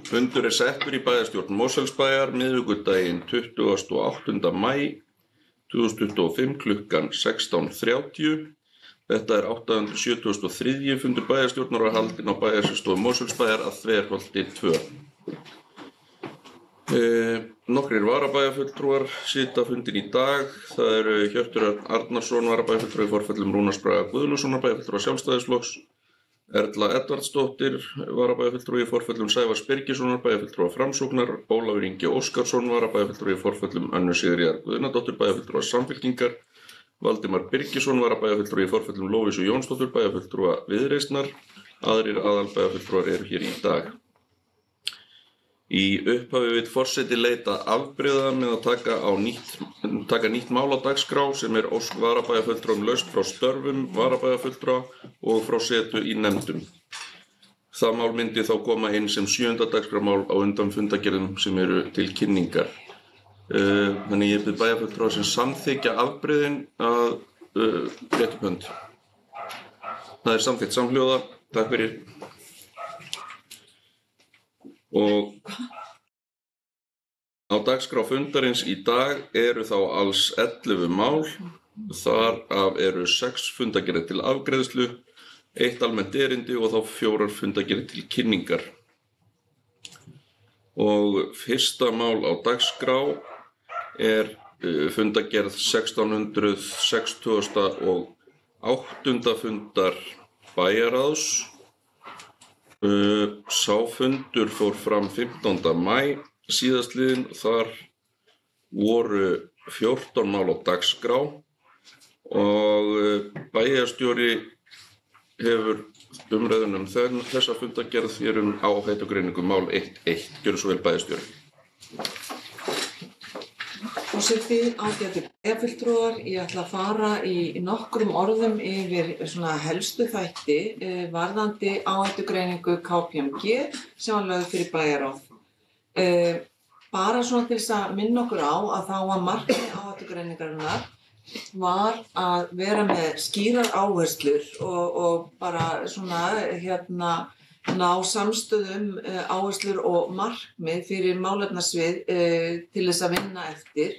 Fundur settur í bæjarstjórn Mosfellsbæjar miðvikudaginn 28. maí 2025 klukkan 16:30. Þetta 873. fundur bæjarstjórnar og haldinn á bæjarskrifstofu Mosfellsbæjar að Þverholti 2. Nokkrir varabæjarfulltrúar sitja fundinn í dag. Það eru Hjörtur Arnarsson, varabæjarfulltrúi í forföllum Rúnars Braga Guðlaugssonar, bæjarfulltrúi Sjálfstæðisflokks, Erla Edvardsdóttir, varabæjarfulltrúi í forföllum Sævars Birgissonar, bæjarfulltrúa Framsóknar, Ólafur Ingi Óskarsson, varabæjarfulltrúi í forföllum Önnu Sigríðar Guðnadóttur, bæjarfulltrúa Samfylkingar, Valdimar Birgisson, varabæjarfulltrúi í forföllum Lóvísu Jónsdóttur, bæjarfulltrúa Viðreisnar. Aðrir aðalbæjarfulltrúar eru hér í dag. Í upphafi vill forseti leita afbrigða með að taka nýtt mál á dagskrá sem ósk varabæjarfulltrúum laust frá störfum varabæjarfulltrúa og frá setu í nefndum. Það mál myndi þá koma inn sem 7. dagskrármál á undan fundargerðum sem eru til kynningar. Þannig ég bið bæjarfulltrúa sem samþykkja afbrigðin að rétta upp hönd. Það samþykkt samhljóða. Takk fyrir. Og á dagskrá fundarins í dag eru þá alls 11 mál, þar af eru 6 fundargerðir til afgreiðslu, 1 almennt erindi og þá 4 fundargerðir til kynningar. Og fyrsta mál á dagskrá fundargerð 1668. fundar bæjarráðs. Sá fundur fór fram 15. maí síðastliðinn. Þar voru 14 mál á dagskrá og bæjarstjóri hefur umræðuna þessa fundargerð hér áhættugreiningu mál 1.1. Gjörðu svo vel bæjarstjóri. Forseti, ágætu bæjarfulltrúar, ég ætla að fara í nokkrum orðum yfir svona helstu þætti varðandi áhættugreiningu KPMG sem var lögð fyrir bæjarráð. Bara svona til þess að minna okkur á að þá var markmið áhættugreiningarinnar var að vera með skýrar áherslur og bara svona ná samstöðum áherslur og markmið fyrir málefnasvið til þess að vinna eftir.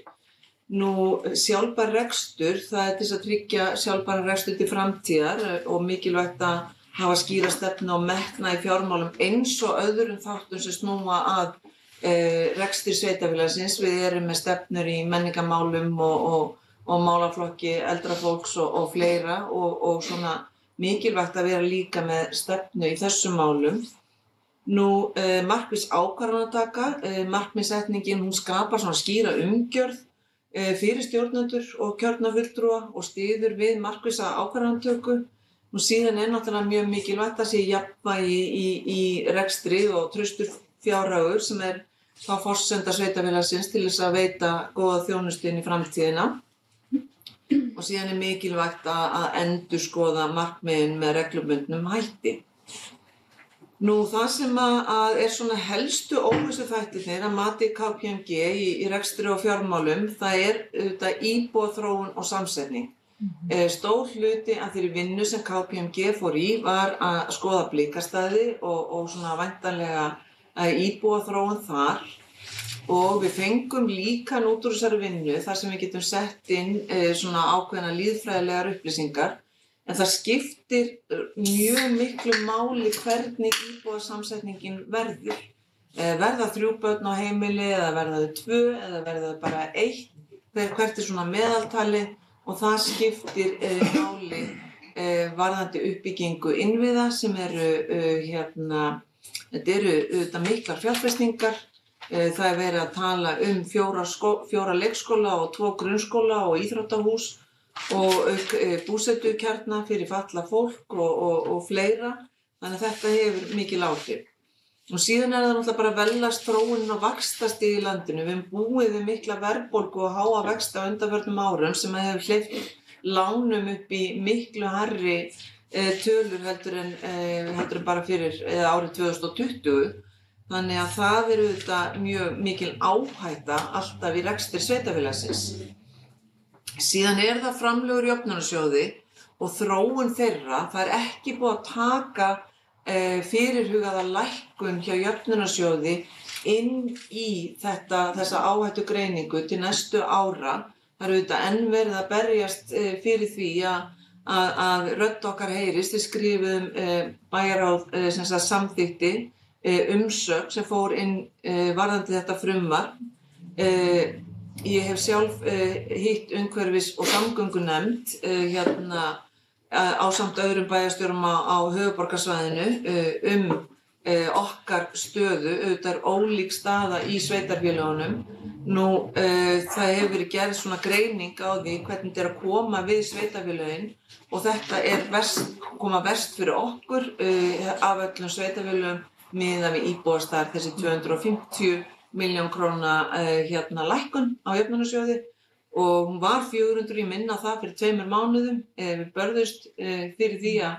Nú, sjálfbær rekstur, það til þess að tryggja sjálfbæran rekstur til framtíðar og mikilvægt að hafa skýra stefnu og metnað í fjármálum eins og öðrum þáttum sem snúa að rekstri sveitarfélagsins. Við erum með stefnur í menningarmálum og málaflokki eldra fólks og fleira og svona mikilvægt að vera líka með stefnu í þessum málum. Nú, markviss ákvarðanataka, markmiðssetningin, hún skapar svona skýra umgjörð fyrir stjórnendur og kjörna fulltrúa og styður við markvissa ákvarðanatöku. Nú síðan náttúrulega mjög mikilvægt að sé jafnvægi í rekstri og traustur fjárhagur sem þá forsenda sveitarfélagsins til þess að veita góða þjónustu inn í framtíðina. Og síðan mikilvægt að endurskoða markmiðin með reglubundnum hætti. Nú, það sem að svona helstu óvissuþættirnir að mati KPMG í rekstri og fjármálum, það auðvitað íbúaþróun og samsetning. Stór hluti af þeirri vinnu sem KPMG fór í var að skoða blikastaði og svona væntanlega íbúaþróun þar. Og við fengum líka út úr þessari vinnu þar sem við getum sett inn svona ákveðna lýðfræðilegar upplýsingar. En það skiptir mjög miklu máli hvernig íbúasamsetningin verður. Verða 3 börn á heimili eða verða þau 2 eða verða þau bara 1. Hvert svona meðaltali og það skiptir máli varðandi uppbyggingu innviða sem þetta eru auðvitað miklar fjárfestingar. Það verið að tala 4 leikskóla og 2 grunnskóla og íþróttahús og búsetukjarna fyrir fatlað fólk og fleira. Þannig að þetta hefur mikil áhrif. Og síðan það náttúrulega bara veljast þróunin á vaxtastig í landinu. Við höfum búið við mikla verðbólgu og háa vexti á undanförnum árum sem hefur hleypt lánum upp í miklu hærri tölur heldur en bara fyrir árið 2020. Þannig að það auðvitað mjög mikil áhætta alltaf í rekstri sveitarfélagsins. Síðan það framlögur í jöfnunarsjóði og þróun þeirra. Það ekki búið að taka fyrirhugaða lækkun hjá jöfnunarsjóði inn í þessa áhættugreiningu til næstu ára. Það auðvitað enn verið að berjast fyrir því að rödd okkar heyrist. Við skrifuðum bæjarráð samþykkti umsögn sem fór inn varðandi þetta frumvarp. Ég hef sjálf hitt umhverfis- og samgöngunefnd ásamt öðrum bæjarstjórum á höfuðborgarsvæðinu okkar stöðu. Auðvitað ólík staða í sveitarfélögunum. Það hefur verið gerð svona greining á því hvernig þetta að koma við sveitarfélögin og þetta koma verst fyrir okkur af öllum sveitarfélögum miðað við íbúastærð, þessi 250 milljón króna lækkun á jöfnunarsjóði. Og hún var 400, ég minna það fyrir 2 mánuðum. Við börðust fyrir því að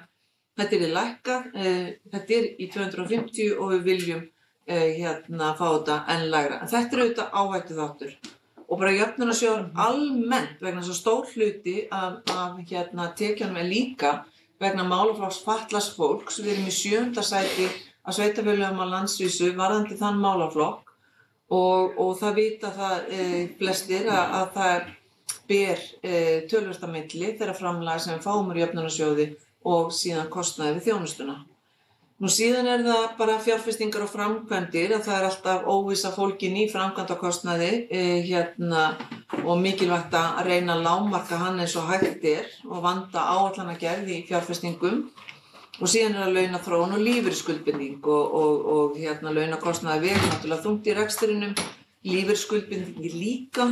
þetta lækkað. Þetta í 250 og við viljum fá þetta enn lægra. En þetta auðvitað áhættuþáttur. Og bara jöfnunarsjóður almennt vegna svo stór hluti af tekjunum líka vegna málaflokks fatlaðs fólks. Við erum í 7. sæti af sveitarfélögum á landsvísu varðandi þann málaflokk. Og það vita það flestir að það ber töluvert á milli þeirra framlaga sem við fáum úr jöfnunarsjóði og síðan kostnaði við þjónustuna. Síðan það bara fjárfestingar og framkvæmdir að það alltaf óvissa fólkin í framkvæmdakostnaði og mikilvægt að reyna að lágmarka hann eins og hægt og vanda áætlanagerð í fjárfestingum. Og síðan það launaþróun og lífeyrisskuldbinding og launakostnaði vegur náttúrulega þungt í rekstrinum, lífeyrisskuldbinding líka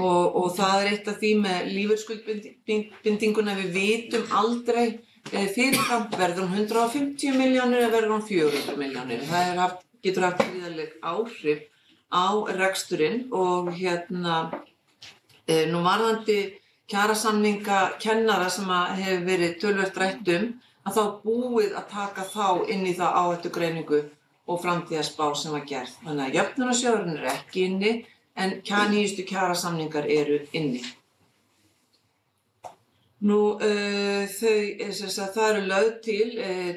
og það eitt af því með lífeyrisskuldbindinguna við vitum aldrei fyrirfram verður hún 150 milljónir eða verður hún 400 milljónir. Það getur haft gríðarleg áhrif á reksturinn og nú varðandi kjarasamninga kennara sem hefur verið töluvert rætt að þá búið að taka þá inn í það áhættugreiningu og framtíðarspá sem var gerð. Þannig að jöfnunarsjóðurinn ekki inni en nýjustu kjarasamningar eru inni. Það lögð til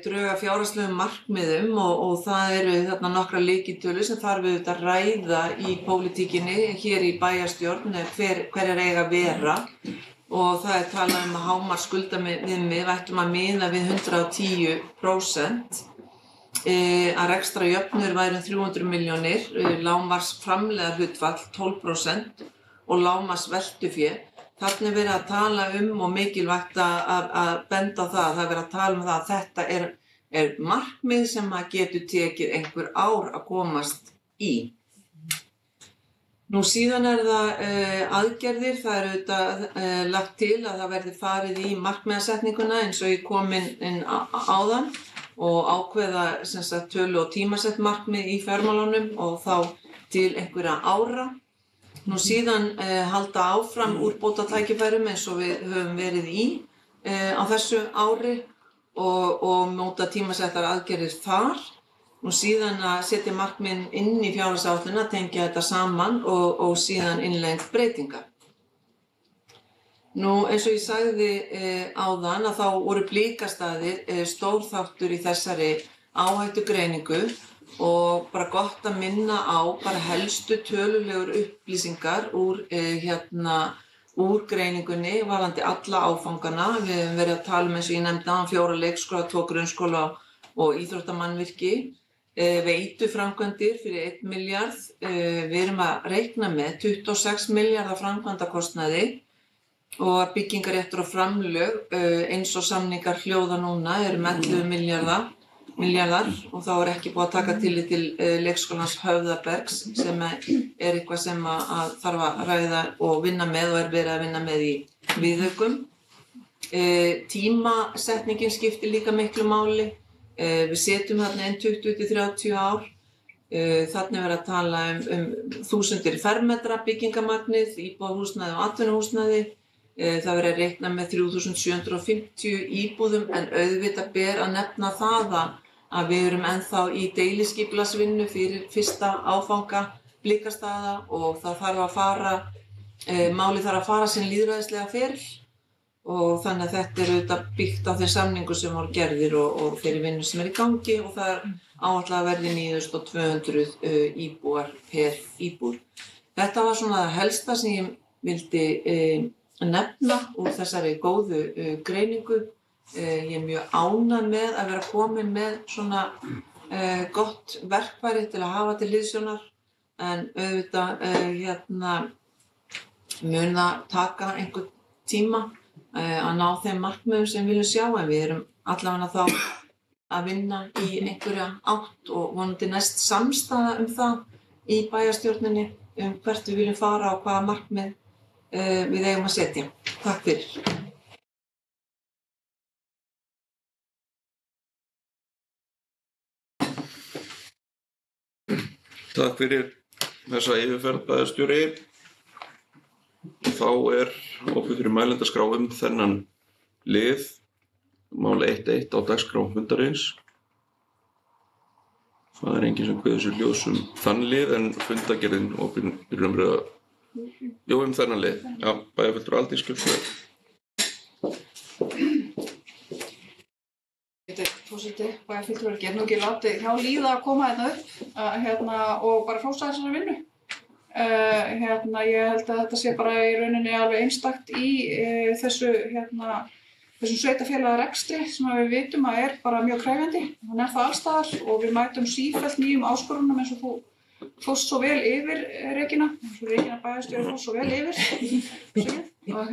drög að fjárhagslegum markmiðum og það eru þarna nokkrar lykiltölur sem þarf auðvitað að ræða í pólitíkinni hér í bæjarstjórn hverjar eiga að vera. Og það talað að hámark skuldaviðmið við ættum að miða við 110%. Að rekstrarjöfnuður væri 300 milljónir, lágmarksframlegðarhlutfall 12% og lágmarksveltufé. Þarna verið að tala og mikilvægt að benda á það. Það verið að tala það að þetta markmið sem getur tekið einhver ár að komast í. Síðan það aðgerðir, það auðvitað lagt til að það verði farið í markmiðasetninguna eins og ég kom inn áðan og ákveða tölu- og tímasett markmið í fjármálunum og þá til einhverja ára. Síðan halda áfram úrbótatækifærum eins og við höfum verið í á þessu ári og móta tímasettar aðgerðir þar. Síðan að setja markmið inn í fjárhagsáætlunina, tengja þetta saman og síðan innleiðing breytinga. Eins og ég sagði áðan að þá voru blikastaðir stór þáttur í þessari áhættugreiningu og bara gott að minna á bara helstu tölulegur upplýsingar úr greiningunni varðandi alla áfangana. Við höfum verið að tala eins og ég nefndi 4 leikskóla, 2 grunnskóla og íþróttamannvirki. Veituframkvæmdir fyrir 1 milljarð. Við erum að reikna með 26 milljarða framkvæmdakostnaði og byggingaréttur og framlög eins og samningar hljóða núna 11 milljarða milljarðar og þá ekki búið að taka tillit til leikskólans Höfðabergs sem eitthvað sem að þarf að ræða og vinna með og verið að vinna með í viðaukum. Tímasetningin skiptir líka miklu máli. Við setjum þarna 20 til 30 ár. Þarna verið að tala þúsundir fermetra byggingarmagnið, íbúðarhúsnæði og atvinnuhúsnæði. Það verið að reikna með 3750 íbúðum en auðvitað ber að nefna það að við erum ennþá í deiliskipulagsvinnu fyrir fyrsta áfanga Blikastaða og það þarf að fara, málið þarf að fara sinn lýðræðislega feril og þannig að þetta auðvitað byggt á þeim samningum sem voru gerðir og þeirri vinnu sem í gangi og það áætlað að verði 9200 íbúar per íbúð. Þetta var svona það helsta sem ég vildi nefna úr þessari góðu greiningu. Ég mjög ánægð með að vera komin með svona gott verkfæri til að hafa til hliðsjónar en auðvitað mun það taka einhvern tíma að ná þeim markmiðum sem við viljum sjá en við erum allavega þá að vinna í einhverja átt og vonandi næst samstaða það í bæjarstjórninni hvert við viljum fara og hvaða markmið við eigum að setja. Takk fyrir. Takk fyrir þessa yfirferð bæjarstjóri. Þá opið fyrir mælendaskrá þennan lið, mál 1.1 á dagskrá fundarins. Það enginn sem kveður sér ljós þann lið en fundargerðin opin fyrir umræða. Jú, þennan lið. Já, bæjarfulltrúi Aldís Klukksberg. Forseti, bæjarfulltrúar get nú ekki látið hjá líða að koma upp og bara hrósa þessari vinnu. Ég held að þetta sé bara í rauninni alveg einstakt í þessum sveitarfélagarekstri sem við vitum að bara mjög krefjandi. Hann það alls staðar og við mætum sífellt nýjum áskorunum eins og þú fórst svo vel yfir, Regína. Eins og Regína bæjarstjóri fórst svo vel yfir. Og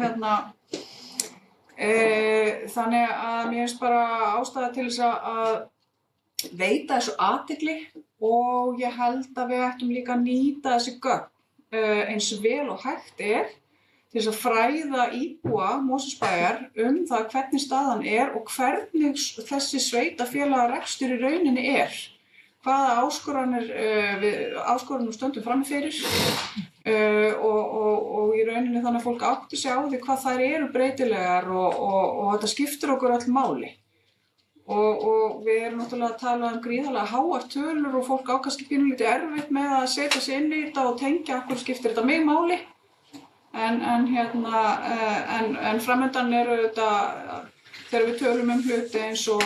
þannig að mér finnst bara ástæða til þess að veita þessu athygli og ég held að við ættum líka að nýta þessi gögn eins vel og hægt til þess að fræða íbúa Mosfellsbæjar það hvernig staðan og hvernig þessi sveitarfélagarekstur í rauninni hvaða áskorunum stöndum frammi fyrir og í rauninni þannig að fólk átti sig á því hvað þær eru breytilegar og þetta skiptir okkur öll máli. Og við erum náttúrulega að tala gríðarlega háar tölur og fólk á kannski pínulítið erfitt með að setja sig inn í þetta og tengja hvernig skiptir þetta mig máli. En framundan þetta, þegar við tölum hluti eins og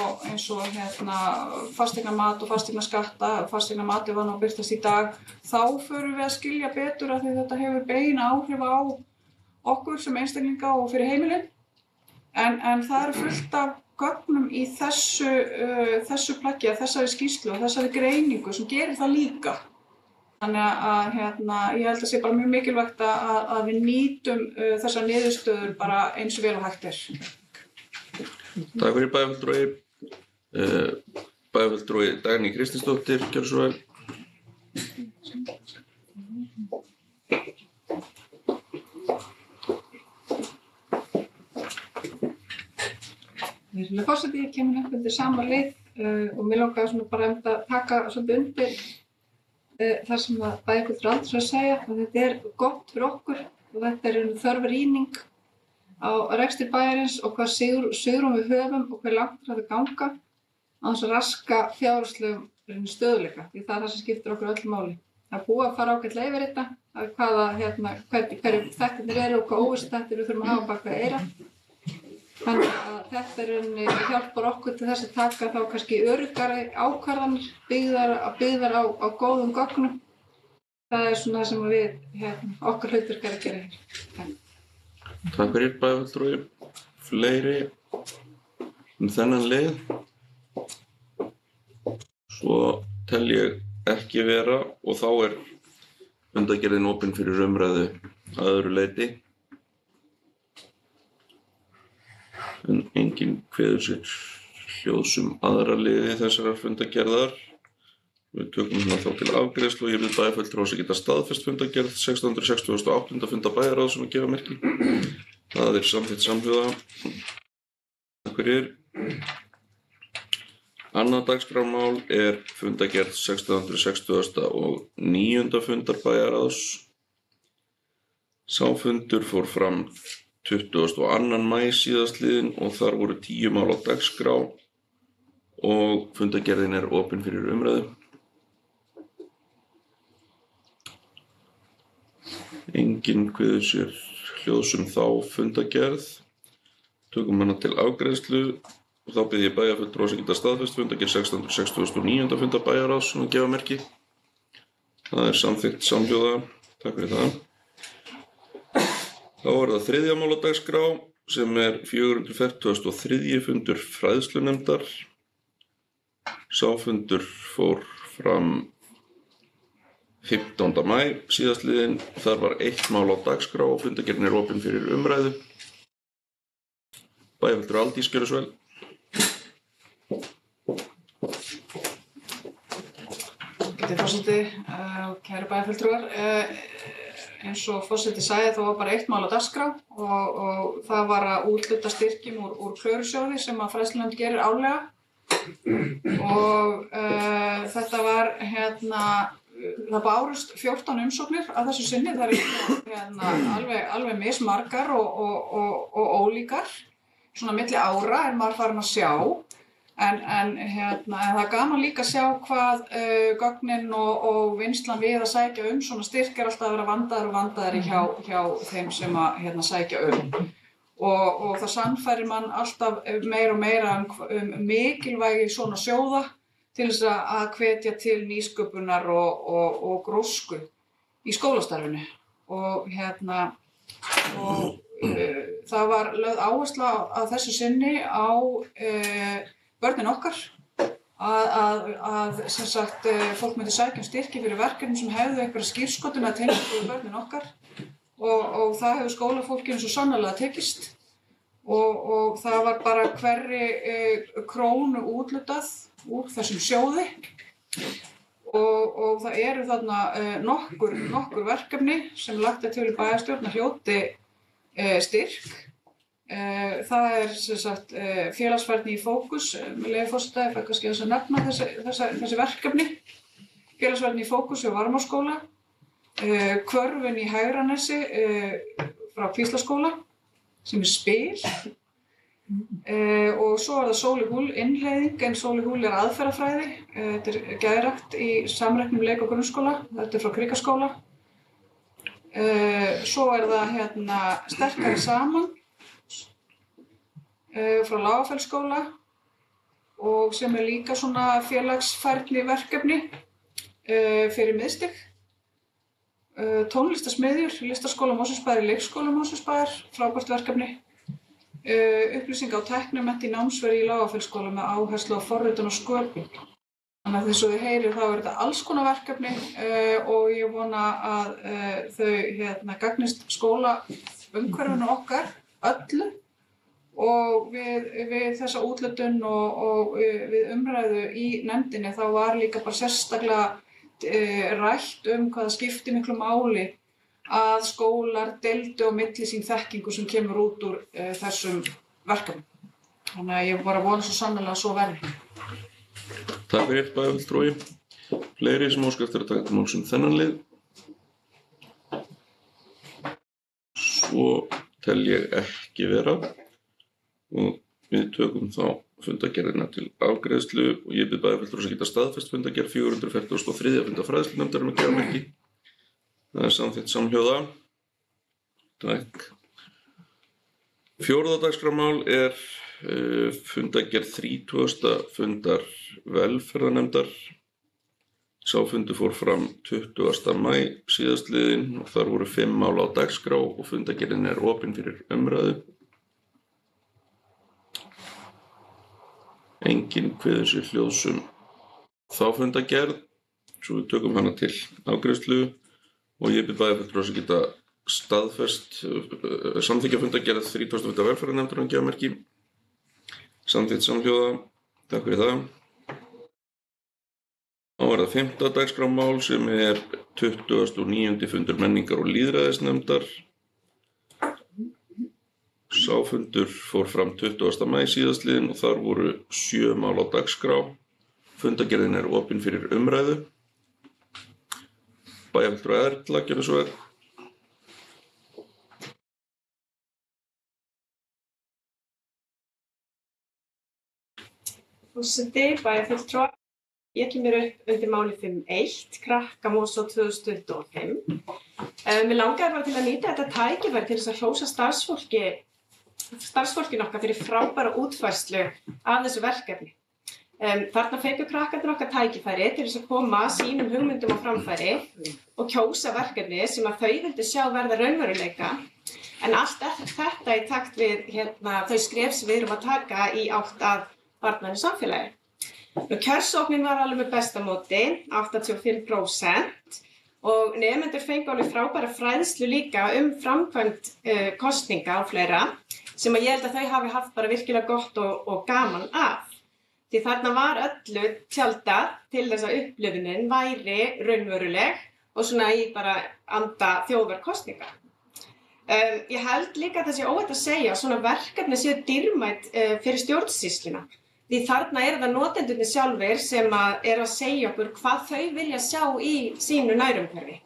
fasteignamat og fasteignaskatta, fasteignamatið var nú að birtast í dag, þá förum við að skilja betur af því þetta hefur bein áhrif á okkur sem einstaklinga og fyrir heimilin. En það fullt af gögnum í þessu plaggi, þessari skýrslu og þessari greiningu sem gerir það líka. Þannig að ég held að sé bara mjög mikilvægt að við nýtum þessar niðurstöður bara eins vel og hægt Takk fyrir bæjarfulltrúi. Bæjarfulltrúi Dagný Kristinsdóttir, gjörðu svo vel. Virðulegur forseti, ég kemur upp undir sama lið og mig langaði bara að taka svolítið undir það sem að bæjarfulltrúi Aldís var að segja að þetta gott fyrir okkur og þetta þörf rýning á rekstri bæjarins og hvað svigrúm við höfum og hve langt það ganga án þess að raska fjárhagslegum stöðugleika því það það sem skiptir okkur öllu máli. Að búa að fara ágætlega yfir þetta, hverju þættirnir eru og hvað óvissuþættir við þurfum að hafa bak við eyra. Þannig að þetta hjálpar okkur til þess að taka þá kannski öruggari ákvarðanir byggðar á góðum gögnum. Það svona sem við okkar hlutverk að gera hér. Takk fyrir bæjarfulltrúi. Fleiri þennan lið. Svo tel ég ekki vera og þá fundargerðin opin fyrir umræðu að öðru leyti. En enginn kveður sér hljóðsum aðra liði þessarar fundargerðar. Við tökum hérna þá til afgreiðslu og ég bið bæjarfulltrúa sem geta staðfest fundargerð 668. fundar bæjarráðs sem að gefa merki. Það samþykkt samhljóða. Takk fyrir. Annað dagskrármál fundargerð 669. fundar bæjarráðs. Sá fundur fór fram 22. maí síðastliðinn og þar voru 10 mál á dagskrá og fundargerðin opin fyrir umræðu. Enginn kveður sér hljóðs þá fundargerð. Tökum hana til afgreiðslu og þá bið ég bæjarfulltrúa sem geta staðfest fundargerð 669. fundar bæjarráðs sem að gefa merki. Það samþykkt samhljóða. Takk fyrir það. Þá það þriðja mál á dagskrá sem 443. fundur fræðslunefndar. Sá fundur fór fram 15. maí síðastliðinn. Þar var 1 mál á dagskrá og fundargerðin opin fyrir umræðu. Bæjarfulltrúi Aldís, gjörðu svo vel. Forseti, kæru bæjarfulltrúar. Eins og forseti sagði þá var bara 1 mál á dagskrá og það var að úthluta styrkjum úr Klörusjóði sem að fræðslunefnd gerir árlega. Og þetta var það bárust 14 umsóknir að þessu sinni. Það alveg mismargar og ólíkar. Svona milli ára maður farin að sjá. En það gaman líka að sjá hvað gögnin og vinslan við að sækja svona styrk alltaf að vera vandaðar og vandaðari hjá þeim sem að sækja Og það sannfærir mann alltaf meira og meira mikilvægi svona sjóða til þess að hvetja til nýsköpunar og grósku í skólastarfinu. Og það var lögð áhersla að þessu sinni á börnin okkar, að sem sagt fólk myndi sækja styrki fyrir verkefnum sem hefðu einhverja skírskotun að tengja við börnin okkar og það hefur skólafólkinu svo sannarlega tekist og það var bara hverri krónu úthlutað úr þessum sjóði og það eru þarna nokkur verkefni sem lagt til í bæjarstjórn að hljóti styrk. Það sem sagt félagsfærni í fókus, með leyfi forseta, ég fæ kannski að nefna þessi verkefni. Félagsfærni í fókus hjá Varmárskóla, Hvörfin í Hegranesi frá Kvíslaskóla, sem spil. Og svo það Sól í Húl innleiðing, en Sól í Húl aðferðafræði. Þetta geðrækt í samreknum leik- og grunnskóla, þetta frá Krikaskóla. Svo það Sterkari saman, frá Lágafellsskóla og sem líka svona félagsfærni verkefni fyrir miðstig. Tónlistarsmiðjur, Listaskóla Mosfellsbæjar, Leikskóla Mosfellsbæjar, frábært verkefni. Upplýsinga og tæknimennt í námsveri í Lágafellsskóla með áherslu á forritun og sköpun. Þannig að þess að þið heyrið þá þetta alls konar verkefni og ég vona að þau gagnist skólaumhverfinu okkar öllu. Og við þessa úthlutun og við umræðu í nefndinni þá var líka bara sérstaklega rætt hvað það skipti miklu máli að skólar deildu á milli sín þekkingu sem kemur út úr þessum verkefnum. Þannig að ég bara vona svo sannarlega að svo verði. Takk fyrir bæjarfulltrúi. Fleiri sem óska eftir að taka til máls þennan lið. Svo tel ég ekki vera. Og við tökum þá fundargerðina til afgreiðslu og ég bið bæjarfulltrúa sem geta staðfest fundargerð 443. fundar fræðslunefndar að gefa merki. Það samþykkt samhljóða. Takk. 4. dagskrármál fundargerð 30. fundar velferðarnefndar. Sá fundur fór fram 20. maí síðastliðinn og þar voru 5 mál á dagskrá og fundargerðin opin fyrir umræðu. Enginn kveður sér hljóðs þá fundargerð, svo við tökum hana til afgreiðslu og ég bið bæjarfulltrúa sem geta staðfest samþykkja fundargerð 30. fundar velferðarnefndar að gefa merki. Samþykkt samhljóða. Takk fyrir það. Þá er það 5. dagskrármál sem er 29. fundur menningar- og lýðræðisnefndar. Sá fundur fór fram 20. maí síðastliðinn og þar voru 7 mál á dagskrá. Fundargerðin er opin fyrir umræðu. Bæjarfulltrúi Erla, gjörðu svo vel. Forseti, bæjarfulltrúar. Ég kemur upp undir máli 5.1, Krakkamósó 2025. Mér langaði bara til að nýta þetta tækifæri til þess að hrósa starfsfólkinu okkar fyrir frábæra útfærslu af þessu verkefni. Þarna fengu krakkarnir okkar tækifæri til þess að koma sínum hugmyndum á framfæri og kjósa verkefni sem að þau vildu sjá verða raunveruleika. En allt þetta í takt við þau skref sem við erum að taka í átt að barnvænu samfélagi. Kjörsóknin var alveg með besta móti, 85%, og nemendur fengu alveg frábæra fræðslu líka framkvæmd kosninga og fleira, sem að ég held að þau hafi haft bara virkilega gott og gaman af. Því þarna var öllu tjaldað til þess að upplifunin væri raunveruleg og svona í bara anda þjóðarkosninga. Ég held líka að það sé óhætt að segja að svona verkefni séu dýrmæt fyrir stjórnsýsluna. Því þarna það notendurnir sjálfir sem að segja okkur hvað þau vilja sjá í sínu nærumhverfi.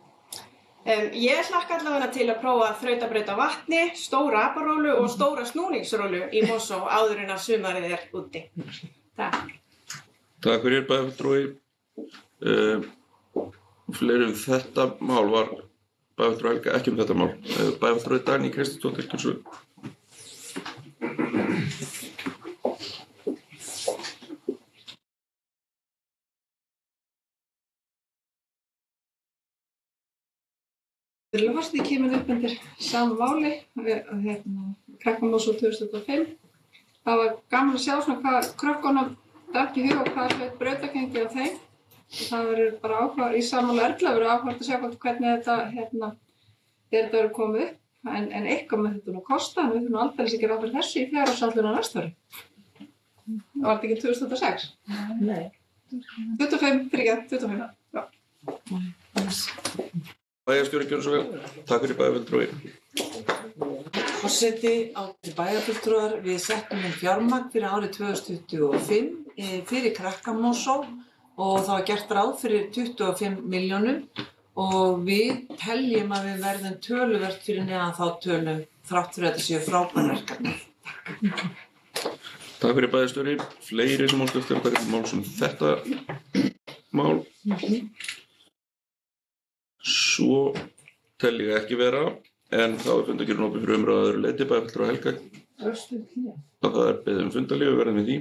Ég hlakka allavega til að prófa þrautabraut á vatni, stóra aparólu og stóra snúningsrólu í Mosó áður en að sumarið úti. Takk. Takk fyrir bæjarfulltrúi. Fleiri þetta mál var bæjarfulltrúi Helga, ekki þetta mál. Bæjarfulltrúi Dagný Kristinsdóttir, gjörðu svo vel. Ég kemur upp undir sama máli, Krakkamósó 2025. Það var gaman að sjá svona hvað krökkunum datt í hug og hvað hlaut brautargengi á þeim. Það verður bara áhuga í sammála Erla, verður áhugavert að sjá hvernig þetta verður komið upp. En eitthvað með þetta nú kosta, en við þurfum aldrei ekki ráð fyrir þessu í 4 ársaldurinn á næsta ári. Það var þetta ekki 2006? Nei. 25. Já. Bæjarstjóri, gjörðu svo vel. Takk fyrir bæjarfulltrúi. Forseti, bæjarfulltrúar, við settum fjármagn fyrir árið 2025 fyrir Krakkamósó og það var gert ráð fyrir 25 milljónum og við teljum að við verðum töluvert fyrir neðan þá tölu þrátt fyrir að þetta séu frábær verkefni. Takk fyrir bæjarstjóri. Fleiri sem óskast eftir að taka mál sem þetta mál. Svo tel ég ekki vera, en þá fundargerðin opin fyrir umræðu að öðru leyti. Bæjarfulltrúi Helga. Það beðið fundarhlé, við verðum við því.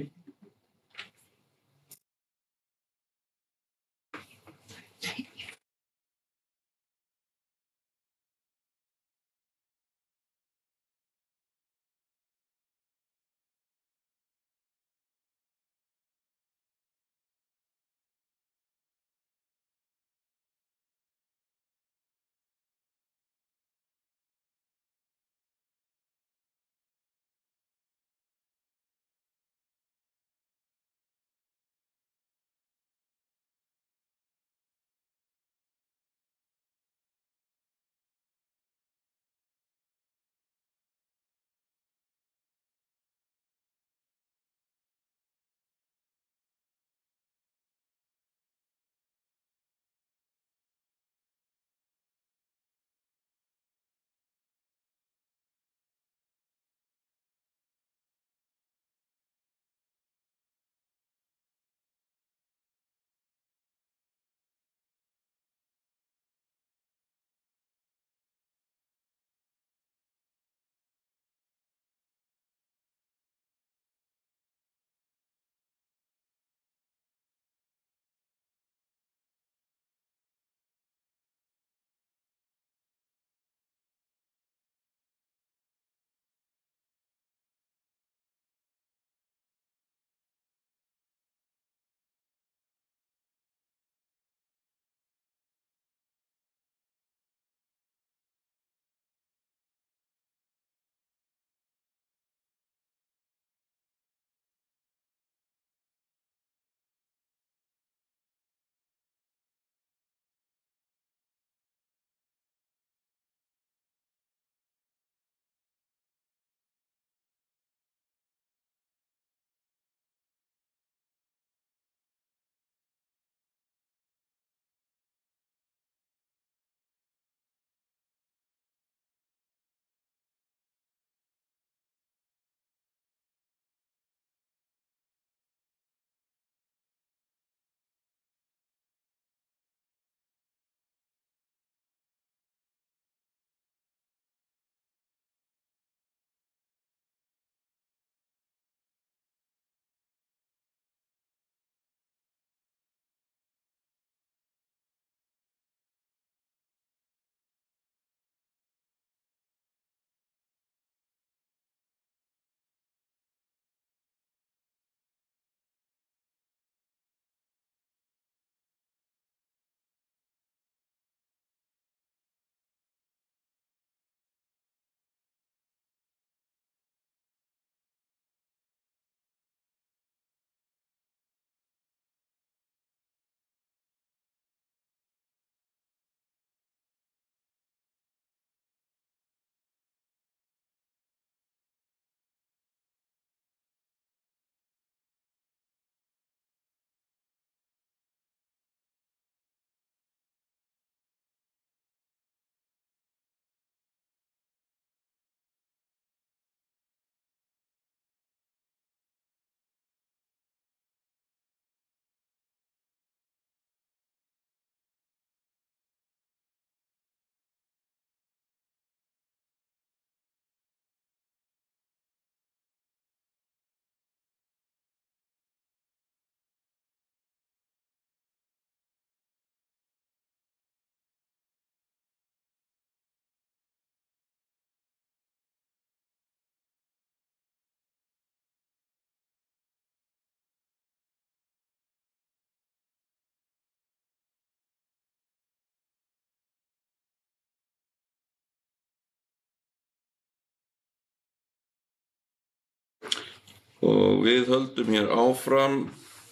Og við höldum hér áfram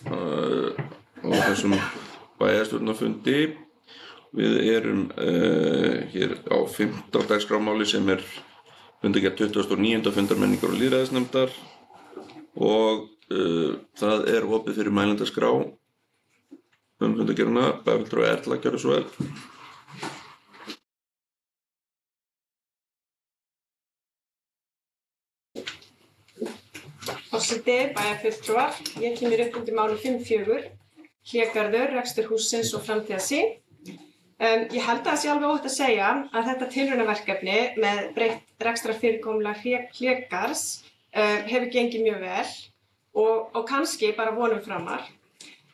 á þessum bæjarstjórnarfundi. Við erum hér á 5. dagskrámáli sem fundargerð 29. fundar menningar- og lýðræðisnefndar og það opið fyrir mælendaskrá fundargerðina. Bæjarfulltrúi Erla, gjörðu svo vel. Forseti, bæjarfulltrúar, ég kem upp undir máli 5.4, hlégarður, rekstur hússins og framtíðarsýn. Ég held að það sé alveg óhætt að segja að þetta tilraunaverkefni með breytt rekstrarfyrirkomulag hlégarðs hefur gengið mjög vel og kannski bara vonum framar.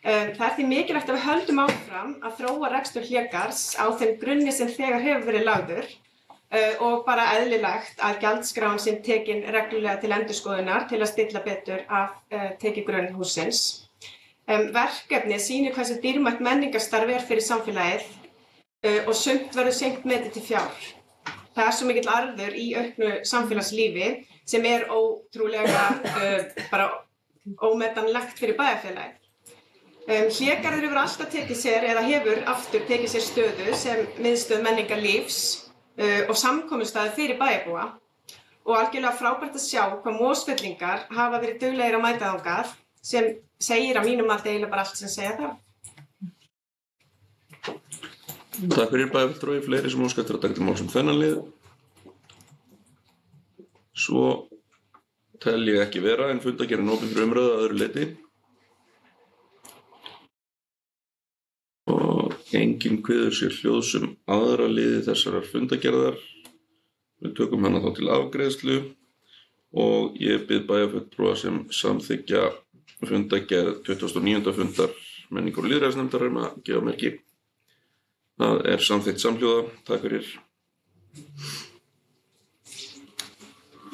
Það því mikilvægt að við höldum áfram að þróa rekstur hlégarðs á þeim grunni sem þegar hefur verið lagður og bara eðlilegt að gjaldskráin sé tekin reglulega til endurskoðunar til að stilla betur af tekigrunn hússins. Verkefnið sýnir hversu dýrmætt menningarstarf fyrir samfélagið og sumt verður seint metið til fjár. Það svo mikill arður í auknu samfélagslífi sem ótrúlega bara ómetanlegt fyrir bæjarfélagið. Hlégarður hefur alltaf tekið sér eða hefur aftur tekið sér stöðu sem miðstöð menningarlífs og samkomustaður fyrir bæjarbúa og algjörlega frábært að sjá hvað Mosfellingar hafa verið duglegir að mæta þangað sem segir að mínum mati eiginlega bara allt sem segja þarf. Takk fyrir bæjarfulltrúi, fleiri sem óska eftir að taka til máls þennan lið. Svo tel ég ekki vera en fundargerðin opin fyrir umræðu að öðru leyti. Og enginn kveður sér hljóðs aðra liði þessarar fundargerðar. Við tökum hana þá til afgreiðslu og ég bið bæjarfulltrúa sem samþykkja fundargerð 29. fundar menningar- og lýðræðisnefndar að gefa merki. Það samþykkt samhljóða. Takk fyrir.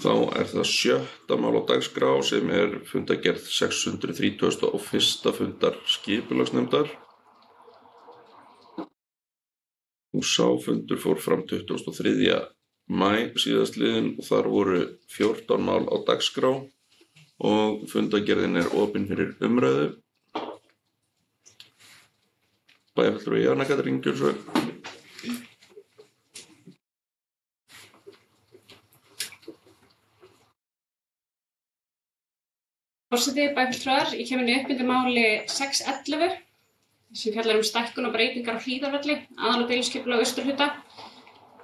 Þá það 7. mál á dagskrá sem fundargerð 631. fundar skipulagsnefndar. Og sá fundur fór fram 23. maí síðastliðinn og þar voru 14 mál á dagskrá og fundargerðin opin fyrir umræðu. Bæjarfulltrúi Jana Katrín, gjörðu svo vel. Forseti, bæjarfulltrúar, ég kem upp undir máli 6.11 sem fjallar stækkun og breytingar á Hlíðarvelli, aðal- og deiliskipulag austurhluta.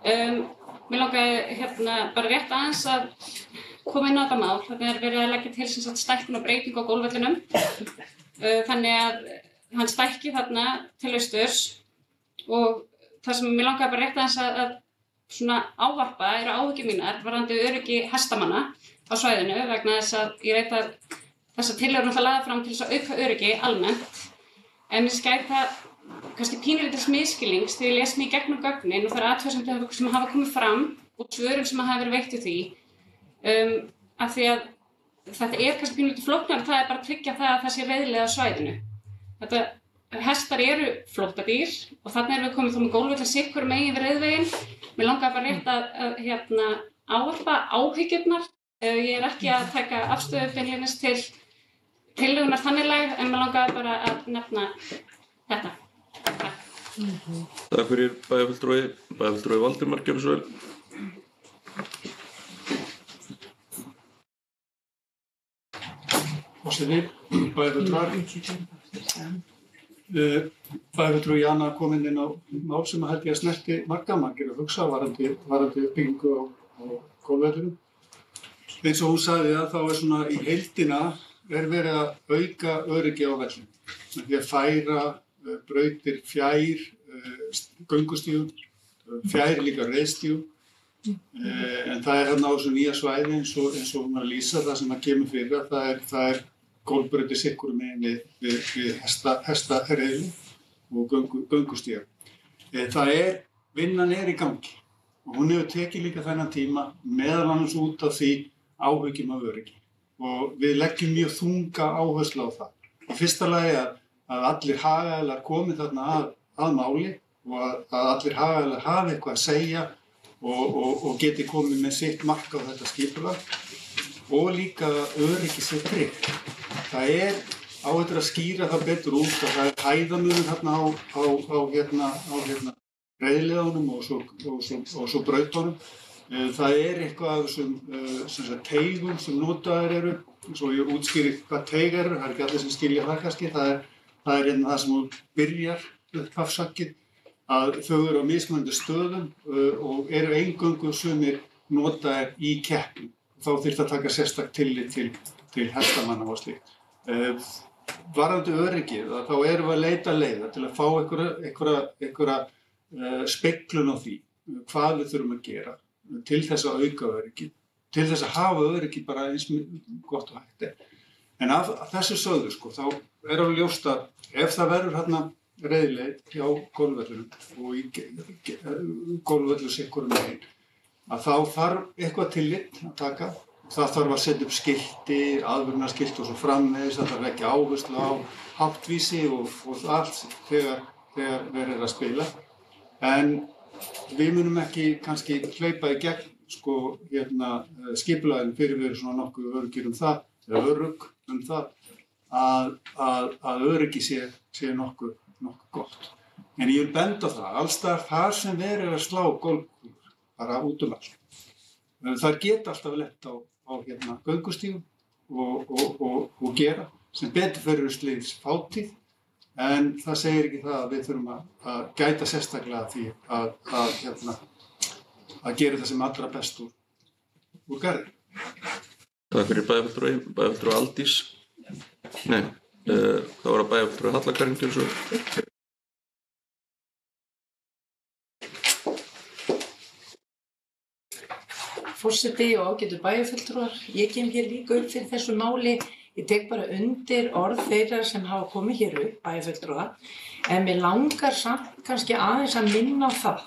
Mér langaði bara rétt aðeins að koma inn á þetta mál. Þarna verið að leggja til sem sagt stækkun og breytingu á gólfvellinum. Þannig að hann stækki þarna til austurs og það sem mér langaði bara rétt aðeins að svona ávarpa áhyggjur mínar varðandi öryggi hestamanna á svæðinu vegna þess að ég veit að þessar tillögur náttúrulega lagðar fram til þess að auka öryggi almennt. En mér skæta kannski pínulítils misskilnings þegar ég les mig í gegnum gögnin og þær athugasemdir sem hafa komið fram og svörum sem hafa verið veitt við því. Af því að þetta kannski pínulítið flóknara, það bara að tryggja það að það sé reiðilega á svæðinu. Hestar flóttadýr og þarna erum við komið þó með gólfvelli sikkur megin við reiðveginn. Mér langaði bara rétt að ávarpa áhyggjurnar. Ég ekki að taka afstöðu beinlínis til tillögunar þannig en mér langaði bara að nefna þetta. Takk. Takk fyrir bæjarfulltrúi. Bæjarfulltrúi Valdimar, gjörðu svo vel. Forseti, bæjarfulltrúar. Bæjarfulltrúi Jana kom inn á mál sem held ég að snerti marga að hugsa varðandi uppbyggingu á gólfvellinum. Eins og hún sagði að þá svona í heildina verið að auka öryggi á vellinum. Með því að færa brautir fjær göngustígum, fjær líka reiðstígum. En það þarna á þessu nýja svæði eins og hún var að lýsa það sem kemur fyrir að það gólfbrautir sikkur megin við hestareiðum og göngustíga. Vinnan í gangi og hún hefur tekið líka þennan tíma meðal annars út af því áhyggjum af öryggi og við leggjum mjög þunga áherslu á það. Í fyrsta lagi að allir hagaðilar komi þarna að máli og að allir hagaðilar hafi eitthvað að segja og geti komið með sitt mark á þetta skipulag og líka öryggi sé tryggt. Það á eftir að skýra það betur út að það hæðamunur þarna á reiðleiðunum og svo brautunum. Það eitthvað af þessum teigum sem notaðir eru, svo ég útskýri hvað teig eru, það ekki allir sem skilja það kannski, það það sem hún byrjar upphafsakið, að þau eru á mismunandi stöðum og eru eingöngu sumir notaðir í keppni. Þá þyrfti að taka sérstakt tillit til hestamanna og slíkt. Varðandi öryggið, þá erum við að leita leiða til að fá einhverja speglun á því hvað við þurfum að gera til þess að auka öryggi, til þess að hafa öryggi bara eins gott og hægt er. En af þessu sögðu þá alveg ljóst að ef það verður þarna reiðleið hjá golfvöllunum og í golfvöllu sikkurum megin, að þá þarf eitthvað tillit að taka. Það þarf að setja upp skilti, aðvörunarskilti og svo framvegis, það þarf ekki áherslu á háttvísi og allt þegar verið að spila. En við munum ekki kannski hleypa í gegn skipulaginu fyrir við erum svona nokkuð öruggir það, eða örugg það, að öryggi sé nokkuð gott. En ég vil benda á það, alls þar sem verið að slá golfkúlur, bara út allt. Þær geta alltaf lent á göngustígum og gera, sem betur fyrir sliðs fátíð, en það segir ekki það að við þurfum að gæta sérstaklega því að gera það sem allra best úr garði. Takk fyrir bæjarfulltrúi Aldís. Nei, það var að bæjarfulltrúi Halla Karin Gylfsson. Forseti og ágætu bæjarfulltrúar, ég kem hér líka upp fyrir þessu máli. Ég tek bara undir orð þeirra sem hafa komið hér upp, bæjarfulltrúa, en mér langar samt kannski aðeins að minna á það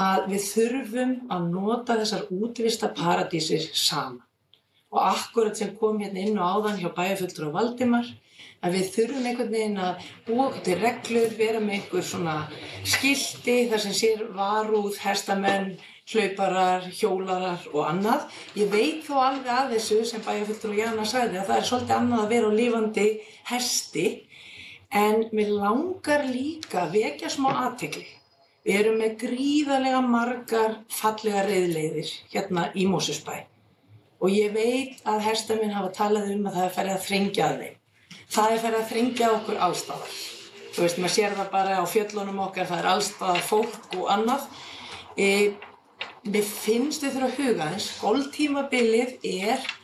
að við þurfum að nota þessar útivistarparadísir saman. Og akkúrat sem kom hérna inn og áðan hjá bæjarfulltrúa Valdimar, að við þurfum einhvern veginn að búa til reglur, vera með einhver svona skilti þar sem sér varúð, hestamenn, hlauparar, hjólarar og annað. Ég veit þó alveg að þessu sem bæjarfulltrúi Jana sagði að það svolítið annað að vera á lifandi hesti, en mér langar líka að vekja smá athygli. Við erum með gríðarlega margar fallegar reiðleiðir hérna í Mosfellsbæ og ég veit að hestamenn hafa talað að það farið að þrengja að þeim. Það farið að þrengja okkur allstaðar. Þú veist, maður sér það bara á fjöllunum okkar, það allstaðar fólk og annað. Mér finnst við þurfa að huga eins, golftímabilið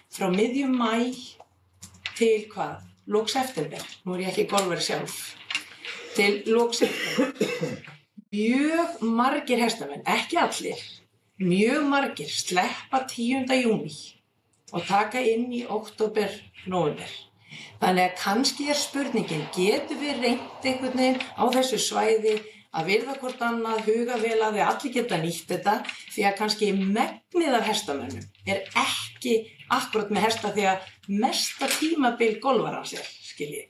frá miðjum maí til hvað? Lok september, nú ég ekki golfari sjálf, til lok september. Mjög margir hestamenn, ekki allir, mjög margir sleppa 10. júní og taka inn í október, nóvember. Þannig að kannski spurningin, getum við reynt einhvern veginn á þessu svæði að virða hvort annað, huga vel að þið allir geta nýtt þetta, því að kannski megnið af hestamönnum ekki akkúrat með hesta því að mesta tímabil golfarans skiljið.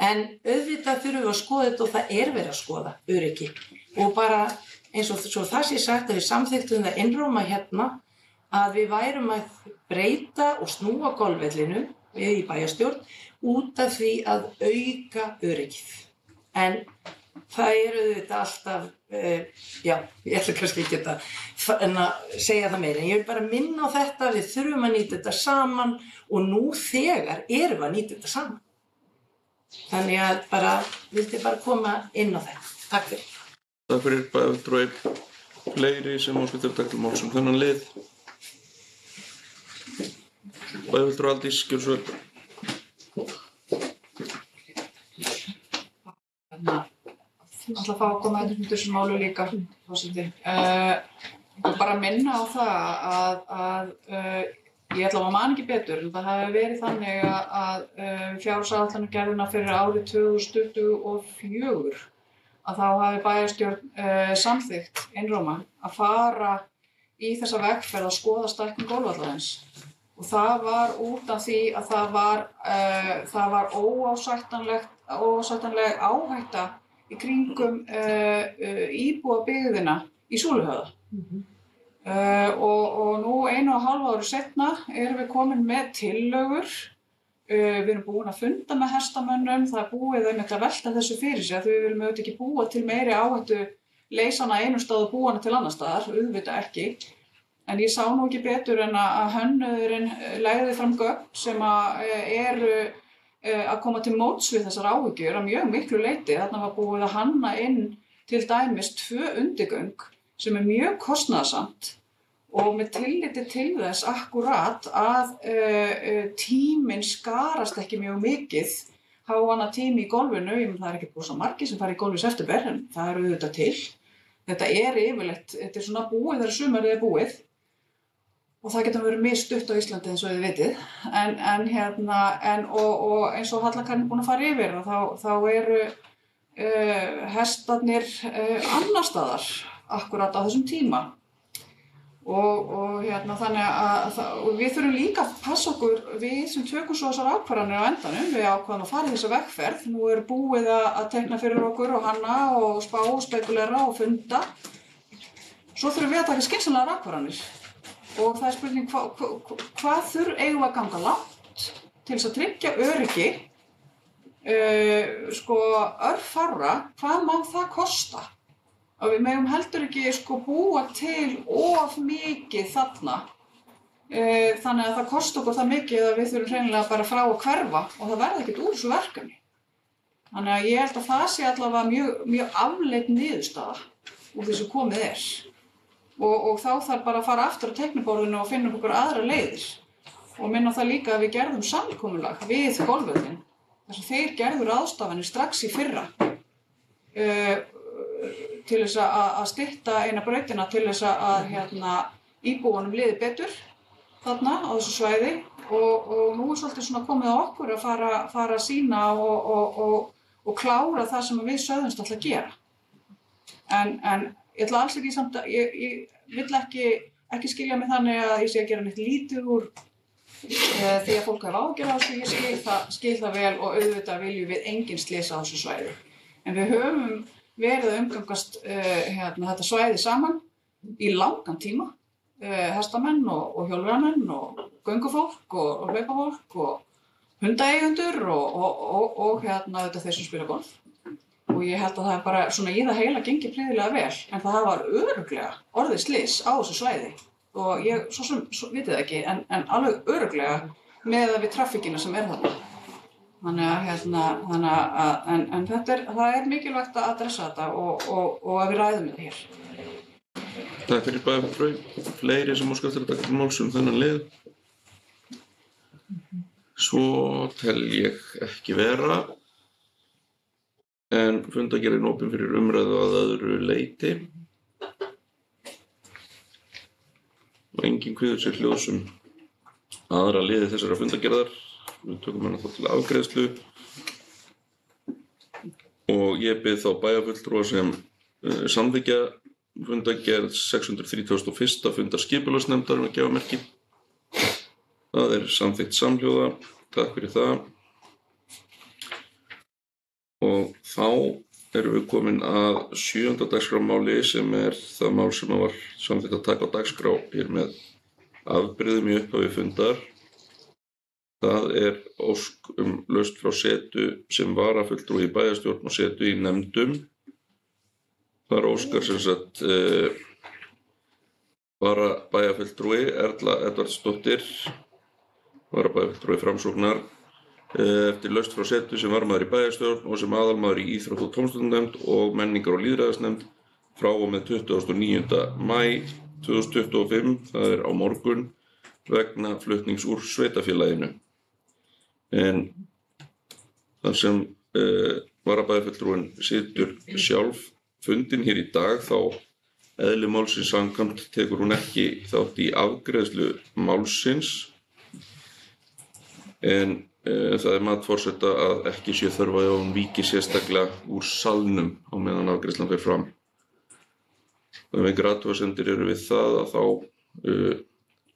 En auðvitað þurfum við að skoða þetta og það verið að skoða öryggi. Og bara eins og svo það sé sagt að við samþykktum það einróma hérna að við værum að breyta og snúa golfvellinum við í bæjarstjórn út af því að auka öryggið. En það auðvitað alltaf, ég ætla kannski ekki að segja það meira, en ég vil bara minna á þetta, við þurfum að nýta þetta saman og nú þegar erum við að nýta þetta saman. Þannig að vildi bara koma inn á þetta. Takk fyrir. Takk fyrir bæjarfulltrúi. Fleiri sem óskar til að taka til máls þennan lið. Bæjarfulltrúi Aldís Gylfsson. Ég ætla að fá að koma inn í þessu málu líka, forseti. Og bara minna á það að ég ætla að man ekki betur. Það hafi verið þannig að fjárhagsáætlanagerðina fyrir árið 2024 að þá hafi bæjarstjórn samþykkt einróma að fara í þessa vegferð að skoða stækkun golfvallarins. Og það var út af því að það var óásættanleg áhætta í kringum íbúabyggðina í Súluhöfða. og nú 1,5 ári seinna erum við komin með tillögur. Við erum búin að funda með hestamönnum, það er búið einmitt að velta þessu fyrir sig, því við viljum auðvitað ekki búa til meiri áhættu leysana einum stað og búana til annar staðar, auðvitað ekki. En ég sá nú ekki betur en að hönnuðurinn legði fram gögn sem eru að koma til móts við þessar áhyggjur að mjög miklu leyti. Þarna var búið að hanna inn til dæmis 2 undirgöng sem mjög kostnaðarsamt og með tilliti til þess akkurat að tíminn skarast ekki mjög mikið, háanna tími í golfinu, það er ekki búið svo margir sem fara í golf í september, en það eru auðvitað til. Þetta er yfirleitt, þetta er svona búið þegar sumarið er búið og það getur verið misstutt á Íslandi eins og þið vitið, en eins og Halla Karin búin að fara yfir þá eru hestarnir annar staðar akkurat á þessum tíma. Og þannig að við þurfum líka að passa okkur, við sem tökum svo þessar ákvarðanir á endanum, við ákvaðum að fara í þessa vegferð. Nú er búið að teikna fyrir okkur og hanna og spá og spekulera og funda. Svo þurfum við að taka skynsamlegar ákvarðanir. Og það er spurning hvað eigum við að ganga langt til þess að tryggja öryggi, örfárra, hvað má það kosta? Og við megum heldur ekki búa til of mikið þarna, þannig að það kosti okkur það mikið að við þurfum hreinlega bara frá að hverfa og það verði ekkert úr þessu verkefni. Þannig að ég held að það sé allavega mjög afleidd niðurstaða úr þessu komið er. Og þá þarf bara að fara aftur á teikniborðinu og finna upp okkur aðra leiðir. Og minna það líka að við gerðum samkomulag við golfvöllinn, þess að þeir gerðu ráðstafanir strax í fyrra. Til þess að stytta eina brautina til þess að íbúunum liði betur þarna á þessu svæði og nú er svolítið svona komið á okkur að fara að sýna og klára það sem við sögðumst alltaf að gera. En ég ætla alls ekki samt að, ég vill ekki skilja mig þannig að ég sé að gera neitt lítið úr því að fólk hafa ágjörð á þessu, ég skil það vel og auðvitað viljum við engin slys á þessu svæði. En við höfum verið að umgangast þetta svæði saman í langan tíma, hestamenn og hjólreiðamenn og göngufólk og hlaupafólk og hundaeigendur og auðvitað þeir sem spila golf. Og ég held að það er bara svona í það heila gengið prýðilega vel, en það var örugglega orðið slys á þessu svæði og ég svo sem vitið það ekki, en alveg örugglega með við traffíkina sem er þarna. Þannig að það er mikilvægt að adressa þetta og að við ræðum þetta hér. Takk fyrir bæjarfulltrúi. Fleiri sem óska eftir að taka til máls þennan lið? Svo tel ég ekki vera. En fundargerðin opin fyrir umræðu að öðru leyti. Og enginn kvíður sér hljóðsum aðra liði þessara fundargerðar. Við tökum hana þá til afgreiðslu og ég bið þá bæjarfulltrúa sem samþykkja fundargerð 631. fundar skipulagsnefndar að gefa merki. Það er samþykkt samhljóða, takk fyrir það. Og þá erum við komin að 7. dagskrármáli sem er það mál sem var samþykkt að taka á dagskrá hér með afbrigðum í upphafi fundar. Það er ósk laust frá setu sem varafulltrúi í bæjarstjórn og setu í nefndum. Það er óskar sem sagt varabæjarfulltrúi Erla Edvardsdóttir, varabæjarfulltrúi Framsóknar, eftir laust frá setu sem varamaður í bæjarstjórn og sem aðalmaður í íþrótt- og tómstundnefnd og menningar- og lýðræðisnefnd frá og með 29. maí 2025, það er á morgun, vegna flutnings úr sveitarfélaginu. En þar sem varabæjarfulltrúin situr sjálf fundinn hér í dag þá eðli málsins samkvæmt tekur hún ekki þátt í afgreiðslu málsins en það er mat forseta að ekki sé þörf á að hún víki sérstaklega úr salnum á meðan afgreiðslan fer fram. Ef einhverjar athugasemdir eru við það að þá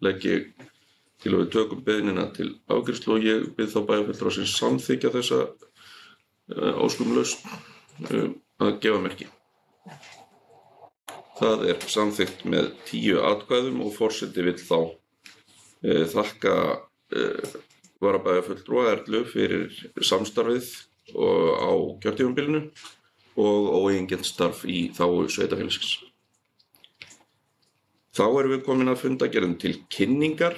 legg ég til að við tökum beiðnina til afgreiðslu og ég bið þá bæjarfulltrúa sem samþykkja þessa óskum lausn að gefa merki. Það samþykkt með 10 atkvæðum og forseti vill þá þakka varabæjarfulltrúa Erlu fyrir samstarfið á kjörtímabilinu og óeigingjarnt starf í þágu sveitarfélagsins. Þá erum við komin að fundargerðum til kynningar.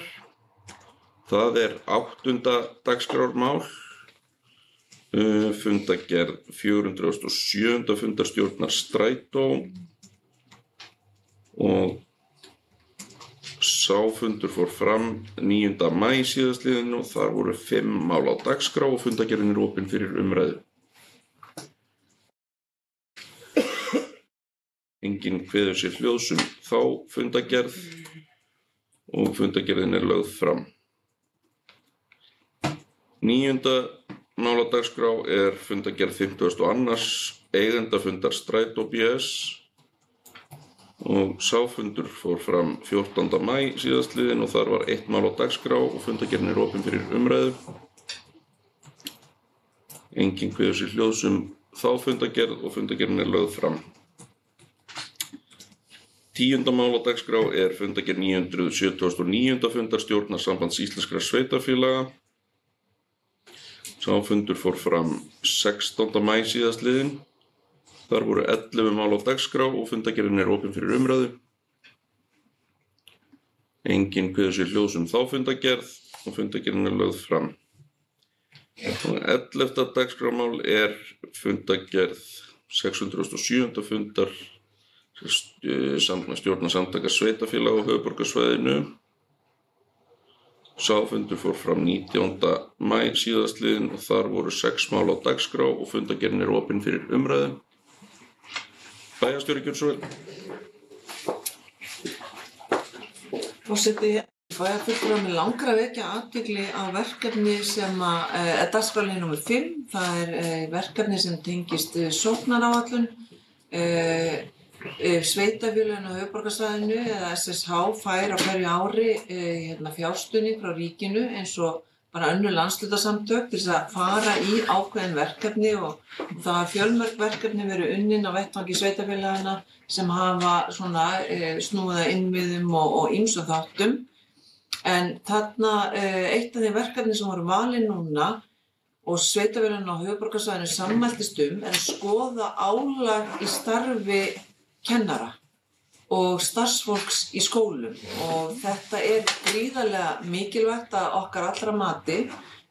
Það 8. dagskrármál, fundargerð 407. fundarstjórnar Strætó og sá fundur fór fram 9. maí síðastliðinn og þar voru 5 mál á dagskrá og fundargerðin opin fyrir umræðu. Enginn kveður sér hljóðs þá fundargerð og fundargerðin lögð fram. 9. mál á dagskrá fundargerð 52. eigendafundar Strætó BS og sá fundur fór fram 14. maí síðastliðinn og þar var 1 mál á dagskrá og fundargerðin opin fyrir umræðu. Enginn kveður sér hljóðs þá fundargerð og fundargerðin lögð fram. 10. mál á dagskrá fundargerð 979. fundarstjórnar Sambands íslenskra sveitarfélaga. Sá fundur fór fram 16. maí síðastliðinn. Þar voru 11 mál á dagskrá og fundargerðin opin fyrir umræðu. Enginn kveður sér hljóðs þá fundargerð og fundargerðin lögð fram. 11. dagskrármál fundargerð 607. fundar stjórnarsamtaka sveitarfélaga á höfuðborgarsvæðinu. Sá fundur fór fram 19. maí síðastliðinn og þar voru 6 mál á dagskrá og fundargerðin opin fyrir umræðu. Bæjarstjóri, gjörðu svo vel. Forseti, bæjarfulltrúa mig langar að vekja athygli á verkefni sem dagskrárlið nr. 5. Það verkefni sem tengist sóknaráætlun. Sveitarfélögin á höfuðborgarsvæðinu eða SSH fær á hverju ári fjárstuðning frá ríkinu eins og bara önnur landshlutasamtök til þess að fara í ákveðin verkefni og það hafa fjölmörg verkefni verið unnin á vettvangi sveitarfélagana sem hafa snúið að innviðum og ýmsum þáttum. En þarna eitt af þeim verkefni sem voru valin núna og sveitarfélagin á höfuðborgarsvæðinu sammæltist að skoða álag í starfi kennara og starfsfólks í skólum og þetta gríðarlega mikilvægt að okkar allra mati.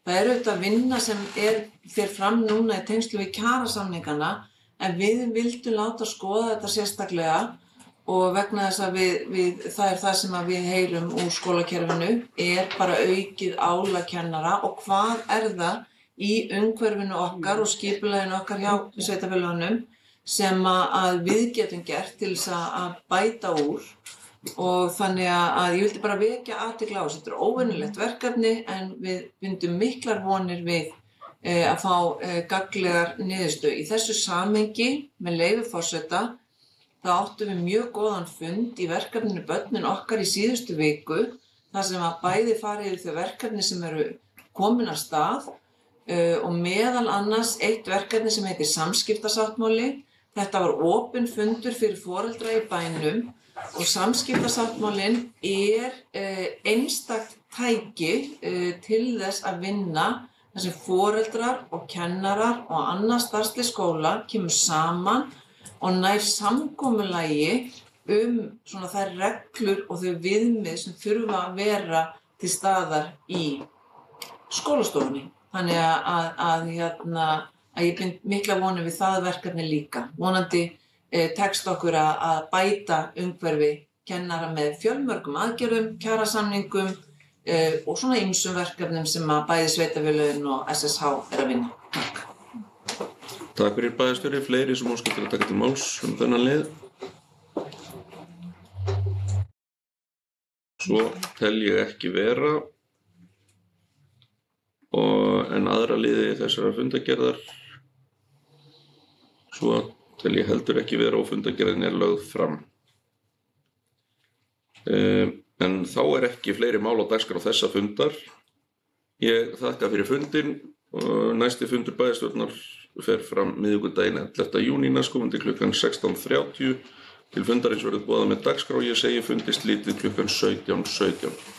Það auðvitað vinna sem fer fram núna í tengslum við kjarasamningana en við vildum láta skoða þetta sérstaklega og vegna þess að það það sem við heyrum úr skólakerfinu bara aukið álag kennara og hvað það í umhverfinu okkar og skipulaginu okkar hjá sveitarfélögunum sem að við getum gert til þess að bæta úr og þannig að ég vildi bara vekja athygli á þessu. Þetta óvenjulegt verkefni en við bindum miklar vonir við að fá gagnlegar niðurstöðu. Í þessu samhengi með leyfi forseta þá áttum við mjög góðan fund í verkefninu Börnin okkar í síðustu viku þar sem að bæði farið yfir þau verkefni sem komin af stað og meðal annars eitt verkefni sem heitir Samskiptasáttmáli. Þetta var opinn fundur fyrir foreldra í bænum og samskiptasáttmálinn einstakt tæki til þess að vinna þar sem foreldrar og kennarar og annað starfslið skóla kemur saman og nær samkomulagi þær reglur og þau viðmið sem þurfa að vera til staðar í skólastofunni. Þannig að ég bind mikla vonir við það verkefni líka. Vonandi tekst okkur að bæta umhverfi kennara með fjölmörgum aðgerðum, kjarasamningum og ýmsum verkefnum sem að bæði sveitarfélögin og SSH að vinna. Takk fyrir bæjarstjóri. Fleiri sem óskar til að taka til máls þennan lið. Svo tel ég ekki vera en aðra liði þessara fundargerðar svo tel ég heldur ekki vera og fundargerðin lögð fram. En þá ekki fleiri mál á dagskrá þessa fundar. Ég þakka fyrir fundinn og næsti fundur bæjarstjórnar fer fram miðvikudaginn 11. júní næstkomandi klukkan 16:30. Til fundarins verður boðað með dagskrá. Ég segi fundi slitið klukkan 17:17.